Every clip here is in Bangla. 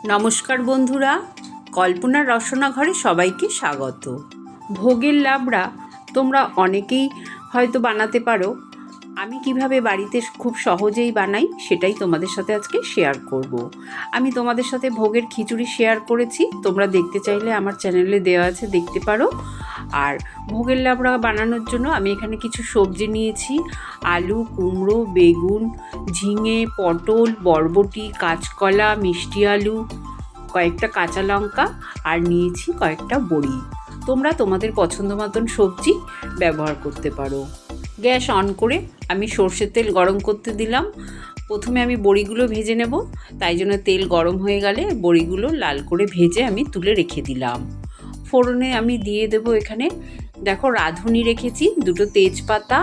নমস্কার বন্ধুরা, কল্পনার রসনা ঘরে সবাইকে স্বাগত। ভোগের লাবড়া তোমরা অনেকেই হয়তো বানাতে পারো। আমি কিভাবে বাড়িতে খুব সহজেই বানাই সেটাই তোমাদের সাথে আজকে শেয়ার করব। আমি তোমাদের সাথে ভোগের খিচুড়ি শেয়ার করেছি, তোমরা দেখতে চাইলে আমার চ্যানেলে দেওয়া আছে, দেখতে পারো। আর ভোগের লাবড়া বানানোর জন্য আমি এখানে কিছু সবজি নিয়েছি: আলু, কুমড়ো, বেগুন, ঝিঙে, পটল, বরবটি, কাঁচকলা, মিষ্টি আলু, কয়েকটা কাঁচা লঙ্কা, আর নিয়েছি কয়েকটা বড়ি। তোমরা তোমাদের পছন্দ মতন সবজি ব্যবহার করতে পারো। গ্যাস অন করে আমি সর্ষের তেল গরম করতে দিলাম। প্রথমে আমি বড়িগুলো ভেজে নেব, তাই জন্য তেল গরম হয়ে গেলে বড়িগুলো লাল করে ভেজে আমি তুলে রেখে দিলাম। ফোড়নে আমি দিয়ে দেব এখানে, দেখো, রাঁধুনি রেখেছি, দুটো তেজপাতা,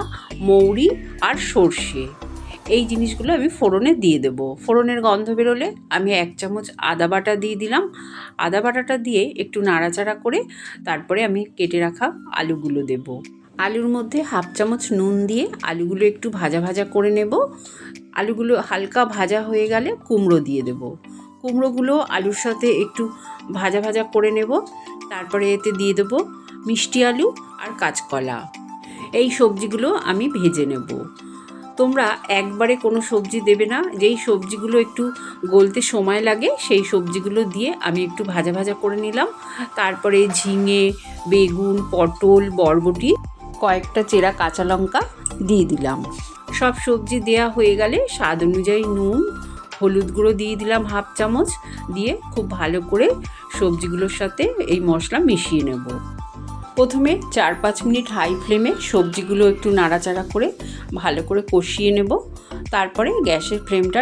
মৌরি আর সর্ষে। এই জিনিসগুলো আমি ফোড়নে দিয়ে দেব। ফোড়নের গন্ধ বেরোলে আমি 1 চামচ আদা বাটা দিয়ে দিলাম। আদা বাটাটা দিয়ে একটু নাড়াচাড়া করে তারপরে আমি কেটে রাখা আলুগুলো দেব। আলুর মধ্যে 1/2 চামচ নুন দিয়ে আলুগুলো একটু ভাজা ভাজা করে নেব। আলুগুলো হালকা ভাজা হয়ে গেলে কুমড়ো দিয়ে দেব। কুমড়োগুলো আলুর সাথে একটু ভাজা ভাজা করে নেব। তারপরে এতে দিয়ে দেব মিষ্টি আলু আর কাঁচকলা। এই সবজিগুলো আমি ভেজে নেব। তোমরা একবারে কোনো সবজি দেবে না, যেই সবজিগুলো একটু গলতে সময় লাগে সেই সবজিগুলো দিয়ে আমি একটু ভাজা ভাজা করে নিলাম। তারপরে ঝিঙে, বেগুন, পটল, বরবটি, কয়েকটা চেরা কাঁচা লঙ্কা দিয়ে দিলাম। সব সবজি দেয়া হয়ে গেলে স্বাদ অনুযায়ী নুন, হলুদ গুঁড়ো দিয়ে দিলাম 1/2 চামচ, দিয়ে খুব ভালো করে সবজিগুলোর সাথে এই মশলা মিশিয়ে নেব। প্রথমে 4-5 মিনিট হাই ফ্লেমে সবজিগুলো একটু নাড়াচাড়া করে ভালো করে কষিয়ে নেব। তারপরে গ্যাসের ফ্লেমটা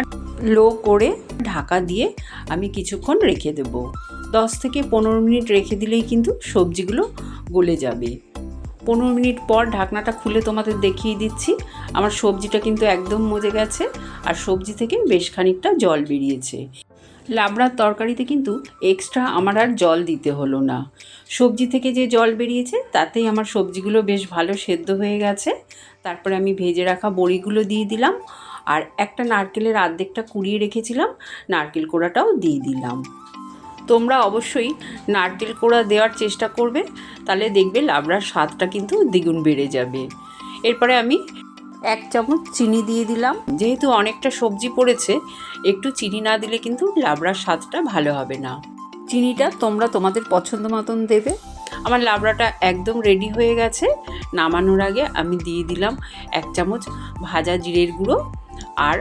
লো করে ঢাকা দিয়ে আমি কিছুক্ষণ রেখে দেব। 10 থেকে 15 মিনিট রেখে দিলেই কিন্তু সবজিগুলো গলে যাবে। 15 মিনিট পর ঢাকনাটা খুলে তোমাদের দেখিয়ে দিচ্ছি। আমার সবজিটা কিন্তু একদম মজে গেছে আর সবজি থেকে বেশ খানিকটা জল বেরিয়েছে। লাবড়ার তরকারিতে কিন্তু এক্সট্রা আমার আর জল দিতে হলো না। সবজি থেকে যে জল বেরিয়েছে তাতেই আমার সবজিগুলো বেশ ভালো সেদ্ধ হয়ে গেছে। তারপরে আমি ভেজে রাখা বড়িগুলো দিয়ে দিলাম, আর একটা নারকেলের অর্ধেকটা কুড়িয়ে রেখেছিলাম, নারকেল কোড়াটাও দিয়ে দিলাম। তোমরা অবশ্যই নারকেল কোড়া দেওয়ার চেষ্টা করবে, তাহলে দেখবে লাবড়ার স্বাদটা কিন্তু দ্বিগুণ বেড়ে যাবে। এরপরে আমি 1 চামচ চিনি দিয়ে দিলাম। যেহেতু অনেকটা সবজি পড়েছে, একটু চিনি না দিলে কিন্তু লাবড়ার স্বাদটা ভালো হবে না। চিনিটা তোমরা তোমাদের পছন্দ মতন দেবে। আমার লাবড়াটা একদম রেডি হয়ে গেছে। নামানোর আগে আমি দিয়ে দিলাম 1 চামচ ভাজা জিরের গুঁড়ো আর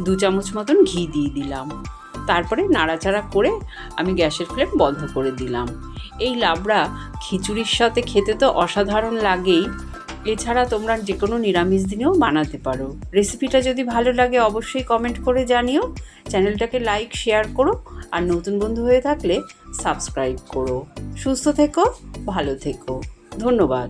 2 চামচ মতন ঘি দিয়ে দিলাম। তারপরে নাড়াচাড়া করে আমি গ্যাসের ফ্লেম বন্ধ করে দিলাম। এই লাবড়া খিচুড়ির সাথে খেতে তো অসাধারণ লাগেই। এছাড়া তোমরা যে কোনো নিরামিষ দিনেও বানাতে পারো। রেসিপিটা যদি ভালো লাগে অবশ্যই কমেন্ট করে জানিও। চ্যানেলটাকে লাইক, শেয়ার করো, আর নতুন বন্ধু হয়ে থাকলে সাবস্ক্রাইব করো। সুস্থ থেকো, ভালো থেকো। ধন্যবাদ।